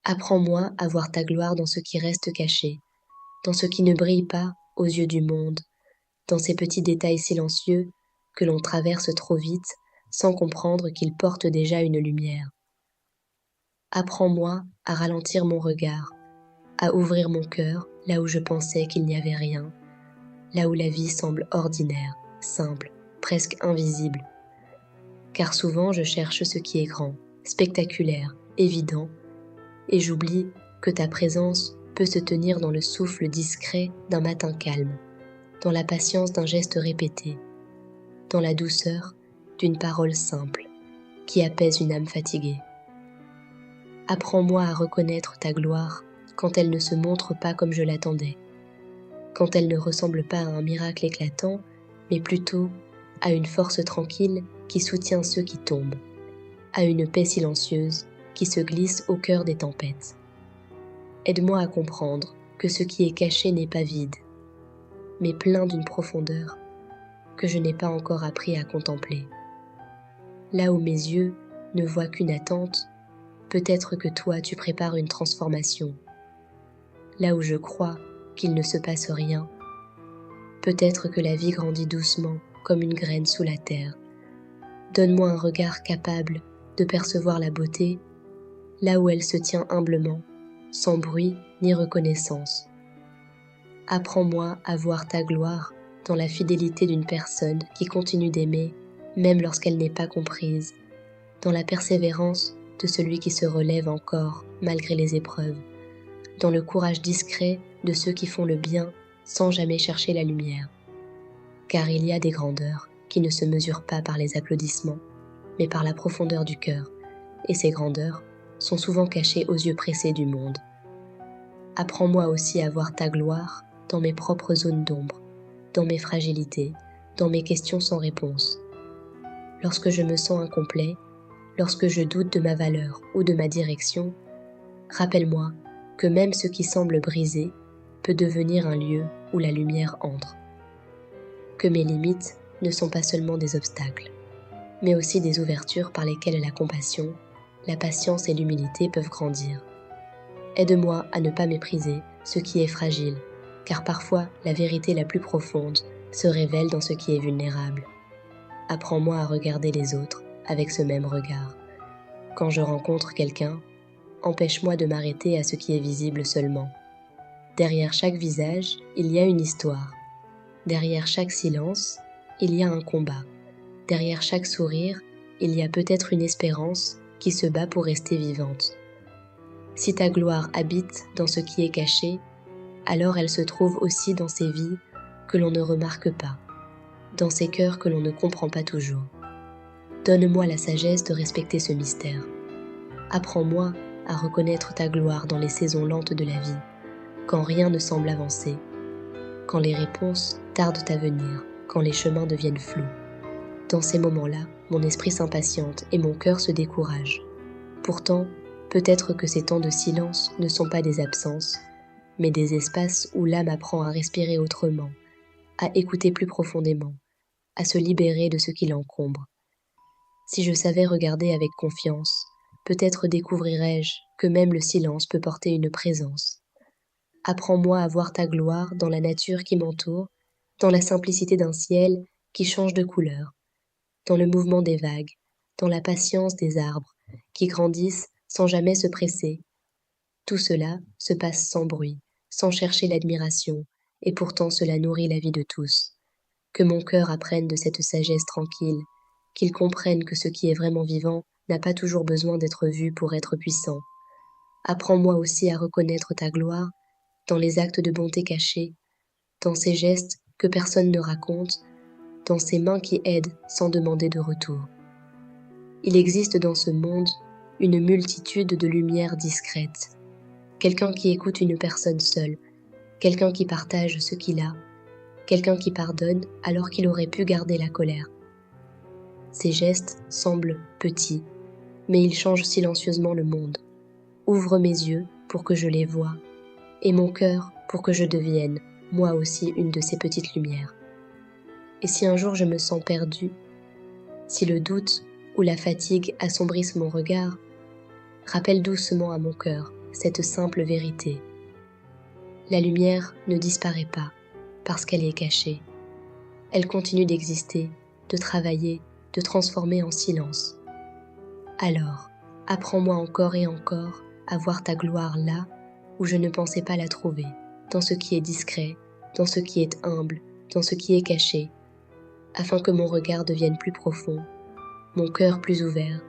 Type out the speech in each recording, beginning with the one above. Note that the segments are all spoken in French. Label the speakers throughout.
Speaker 1: Apprends-moi à voir ta gloire dans ce qui reste caché, dans ce qui ne brille pas aux yeux du monde, dans ces petits détails silencieux que l'on traverse trop vite sans comprendre qu'ils portent déjà une lumière. Apprends-moi à ralentir mon regard, à ouvrir mon cœur là où je pensais qu'il n'y avait rien, là où la vie semble ordinaire, simple, presque invisible. Car souvent je cherche ce qui est grand, spectaculaire, évident, et j'oublie que ta présence peut se tenir dans le souffle discret d'un matin calme, dans la patience d'un geste répété, dans la douceur d'une parole simple qui apaise une âme fatiguée. Apprends-moi à reconnaître ta gloire quand elle ne se montre pas comme je l'attendais, quand elle ne ressemble pas à un miracle éclatant, mais plutôt à une force tranquille qui soutient ceux qui tombent, à une paix silencieuse qui se glisse au cœur des tempêtes. Aide-moi à comprendre que ce qui est caché n'est pas vide, mais plein d'une profondeur que je n'ai pas encore appris à contempler. Là où mes yeux ne voient qu'une attente, peut-être que toi tu prépares une transformation. Là où je crois qu'il ne se passe rien, peut-être que la vie grandit doucement comme une graine sous la terre. Donne-moi un regard capable de percevoir la beauté là où elle se tient humblement, sans bruit ni reconnaissance. Apprends-moi à voir ta gloire dans la fidélité d'une personne qui continue d'aimer, même lorsqu'elle n'est pas comprise, dans la persévérance de celui qui se relève encore malgré les épreuves, dans le courage discret de ceux qui font le bien sans jamais chercher la lumière. Car il y a des grandeurs qui ne se mesurent pas par les applaudissements, mais par la profondeur du cœur, et ces grandeurs sont souvent cachées aux yeux pressés du monde. Apprends-moi aussi à voir ta gloire dans mes propres zones d'ombre, dans mes fragilités, dans mes questions sans réponse. Lorsque je me sens incomplet, lorsque je doute de ma valeur ou de ma direction, rappelle-moi que même ce qui semble brisé peut devenir un lieu où la lumière entre. Que mes limites ne sont pas seulement des obstacles, mais aussi des ouvertures par lesquelles la compassion, la patience et l'humilité peuvent grandir. Aide-moi à ne pas mépriser ce qui est fragile, car parfois la vérité la plus profonde se révèle dans ce qui est vulnérable. Apprends-moi à regarder les autres avec ce même regard. Quand je rencontre quelqu'un, empêche-moi de m'arrêter à ce qui est visible seulement. Derrière chaque visage, il y a une histoire. Derrière chaque silence, il y a un combat. Derrière chaque sourire, il y a peut-être une espérance qui se bat pour rester vivante. Si ta gloire habite dans ce qui est caché, alors elle se trouve aussi dans ces vies que l'on ne remarque pas, dans ces cœurs que l'on ne comprend pas toujours. Donne-moi la sagesse de respecter ce mystère. Apprends-moi à reconnaître ta gloire dans les saisons lentes de la vie, quand rien ne semble avancer, quand les réponses tardent à venir, quand les chemins deviennent flous. Dans ces moments-là, mon esprit s'impatiente et mon cœur se décourage. Pourtant, peut-être que ces temps de silence ne sont pas des absences, mais des espaces où l'âme apprend à respirer autrement, à écouter plus profondément, à se libérer de ce qui l'encombre. Si je savais regarder avec confiance, peut-être découvrirais-je que même le silence peut porter une présence. Apprends-moi à voir ta gloire dans la nature qui m'entoure, dans la simplicité d'un ciel qui change de couleur, dans le mouvement des vagues, dans la patience des arbres qui grandissent sans jamais se presser. Tout cela se passe sans bruit, sans chercher l'admiration, et pourtant cela nourrit la vie de tous. Que mon cœur apprenne de cette sagesse tranquille, qu'il comprenne que ce qui est vraiment vivant n'a pas toujours besoin d'être vu pour être puissant. Apprends-moi aussi à reconnaître ta gloire dans les actes de bonté cachés, dans ces gestes que personne ne raconte, dans ces mains qui aident sans demander de retour. Il existe dans ce monde une multitude de lumières discrètes. Quelqu'un qui écoute une personne seule, quelqu'un qui partage ce qu'il a, quelqu'un qui pardonne alors qu'il aurait pu garder la colère. Ces gestes semblent petits, mais ils changent silencieusement le monde. Ouvre mes yeux pour que je les voie, et mon cœur pour que je devienne, moi aussi, une de ces petites lumières. Et si un jour je me sens perdue, si le doute ou la fatigue assombrissent mon regard, rappelle doucement à mon cœur cette simple vérité. La lumière ne disparaît pas parce qu'elle est cachée. Elle continue d'exister, de travailler, de transformer en silence. Alors, apprends-moi encore et encore à voir ta gloire là où je ne pensais pas la trouver, dans ce qui est discret, dans ce qui est humble, dans ce qui est caché, afin que mon regard devienne plus profond, mon cœur plus ouvert,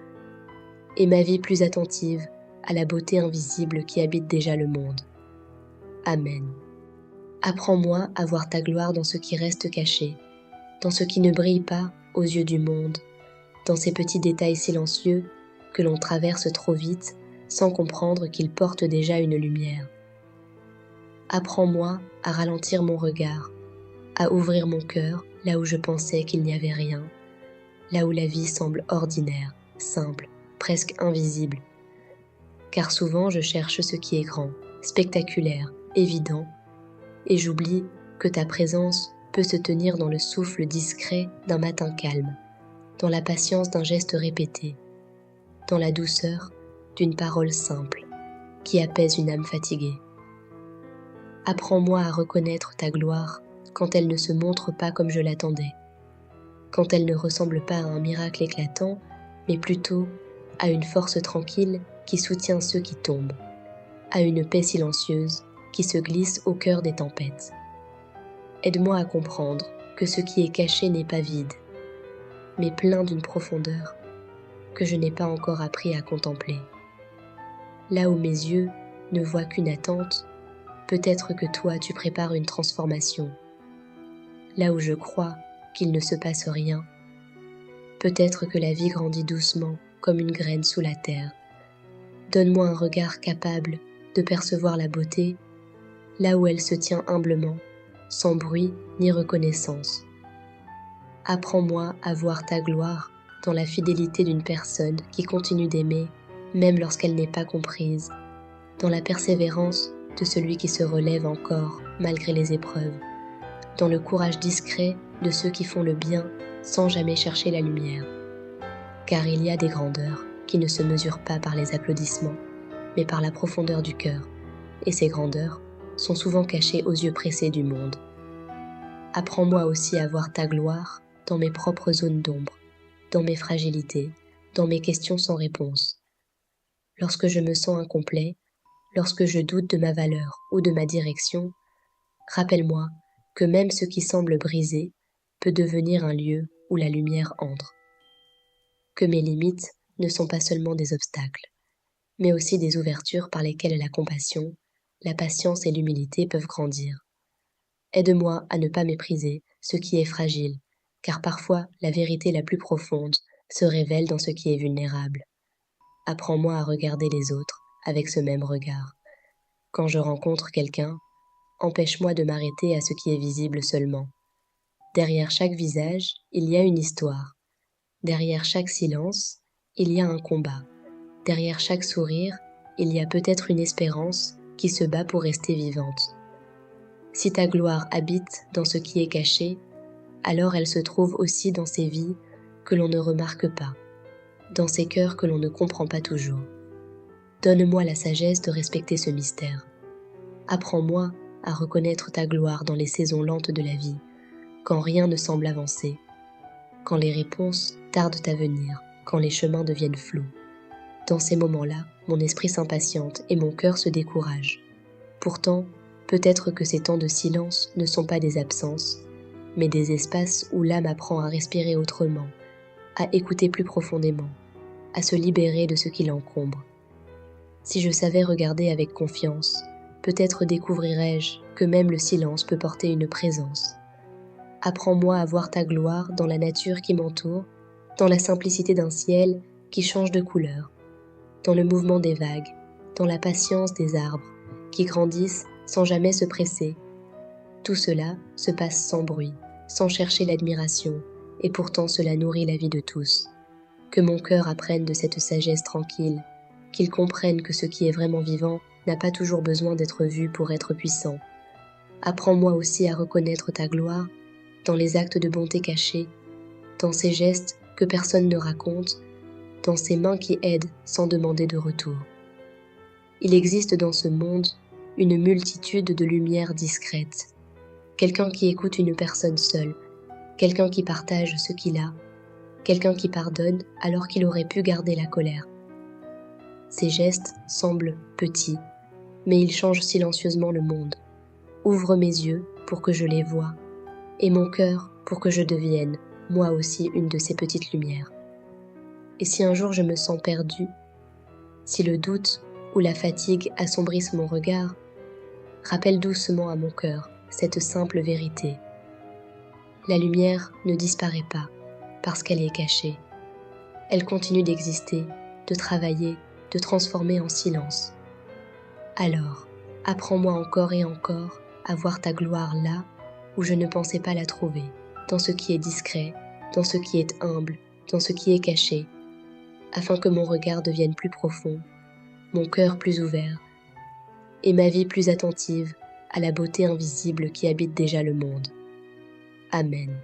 Speaker 1: et ma vie plus attentive à la beauté invisible qui habite déjà le monde. Amen. Apprends-moi à voir ta gloire dans ce qui reste caché, dans ce qui ne brille pas aux yeux du monde, dans ces petits détails silencieux que l'on traverse trop vite sans comprendre qu'ils portent déjà une lumière. Apprends-moi à ralentir mon regard, à ouvrir mon cœur là où je pensais qu'il n'y avait rien, là où la vie semble ordinaire, simple, presque invisible. Car souvent je cherche ce qui est grand, spectaculaire, évident, et j'oublie que ta présence peut se tenir dans le souffle discret d'un matin calme, dans la patience d'un geste répété, dans la douceur d'une parole simple qui apaise une âme fatiguée. Apprends-moi à reconnaître ta gloire quand elle ne se montre pas comme je l'attendais, quand elle ne ressemble pas à un miracle éclatant, mais plutôt à une force tranquille qui soutient ceux qui tombent, à une paix silencieuse qui se glisse au cœur des tempêtes. Aide-moi à comprendre que ce qui est caché n'est pas vide, mais plein d'une profondeur que je n'ai pas encore appris à contempler. Là où mes yeux ne voient qu'une attente, peut-être que toi tu prépares une transformation. Là où je crois qu'il ne se passe rien, peut-être que la vie grandit doucement comme une graine sous la terre. Donne-moi un regard capable de percevoir la beauté là où elle se tient humblement, sans bruit ni reconnaissance. Apprends-moi à voir ta gloire dans la fidélité d'une personne qui continue d'aimer, même lorsqu'elle n'est pas comprise, dans la persévérance de celui qui se relève encore malgré les épreuves, dans le courage discret de ceux qui font le bien sans jamais chercher la lumière. Car il y a des grandeurs qui ne se mesurent pas par les applaudissements, mais par la profondeur du cœur, et ces grandeurs sont souvent cachées aux yeux pressés du monde. Apprends-moi aussi à voir ta gloire dans mes propres zones d'ombre, dans mes fragilités, dans mes questions sans réponse. Lorsque je me sens incomplet, lorsque je doute de ma valeur ou de ma direction, rappelle-moi que même ce qui semble brisé peut devenir un lieu où la lumière entre. Que mes limites ne sont pas seulement des obstacles, mais aussi des ouvertures par lesquelles la compassion, la patience et l'humilité peuvent grandir. Aide-moi à ne pas mépriser ce qui est fragile, car parfois la vérité la plus profonde se révèle dans ce qui est vulnérable. Apprends-moi à regarder les autres avec ce même regard. Quand je rencontre quelqu'un, empêche-moi de m'arrêter à ce qui est visible seulement. Derrière chaque visage, il y a une histoire. Derrière chaque silence, il y a un combat. Derrière chaque sourire, il y a peut-être une espérance qui se bat pour rester vivante. Si ta gloire habite dans ce qui est caché, alors elle se trouve aussi dans ces vies que l'on ne remarque pas, dans ces cœurs que l'on ne comprend pas toujours. Donne-moi la sagesse de respecter ce mystère. Apprends-moi à reconnaître ta gloire dans les saisons lentes de la vie, quand rien ne semble avancer, quand les réponses tardent à venir, quand les chemins deviennent flous. Dans ces moments-là, mon esprit s'impatiente et mon cœur se décourage. Pourtant, peut-être que ces temps de silence ne sont pas des absences, mais des espaces où l'âme apprend à respirer autrement, à écouter plus profondément, à se libérer de ce qui l'encombre. Si je savais regarder avec confiance, peut-être découvrirais-je que même le silence peut porter une présence. Apprends-moi à voir ta gloire dans la nature qui m'entoure, dans la simplicité d'un ciel qui change de couleur, dans le mouvement des vagues, dans la patience des arbres qui grandissent sans jamais se presser. Tout cela se passe sans bruit, sans chercher l'admiration, et pourtant cela nourrit la vie de tous. Que mon cœur apprenne de cette sagesse tranquille, qu'il comprenne que ce qui est vraiment vivant n'a pas toujours besoin d'être vu pour être puissant. Apprends-moi aussi à reconnaître ta gloire dans les actes de bonté cachés, dans ces gestes que personne ne raconte, dans ces mains qui aident sans demander de retour. Il existe dans ce monde une multitude de lumières discrètes. Quelqu'un qui écoute une personne seule, quelqu'un qui partage ce qu'il a, quelqu'un qui pardonne alors qu'il aurait pu garder la colère. Ces gestes semblent petits, mais ils changent silencieusement le monde. Ouvre mes yeux pour que je les voie, et mon cœur pour que je devienne, moi aussi, une de ces petites lumières. Et si un jour je me sens perdue, si le doute ou la fatigue assombrissent mon regard, rappelle doucement à mon cœur cette simple vérité. La lumière ne disparaît pas parce qu'elle est cachée. Elle continue d'exister, de travailler, de transformer en silence. Alors, apprends-moi encore et encore à voir ta gloire là où je ne pensais pas la trouver, dans ce qui est discret, dans ce qui est humble, dans ce qui est caché, afin que mon regard devienne plus profond, mon cœur plus ouvert, et ma vie plus attentive à la beauté invisible qui habite déjà le monde. Amen.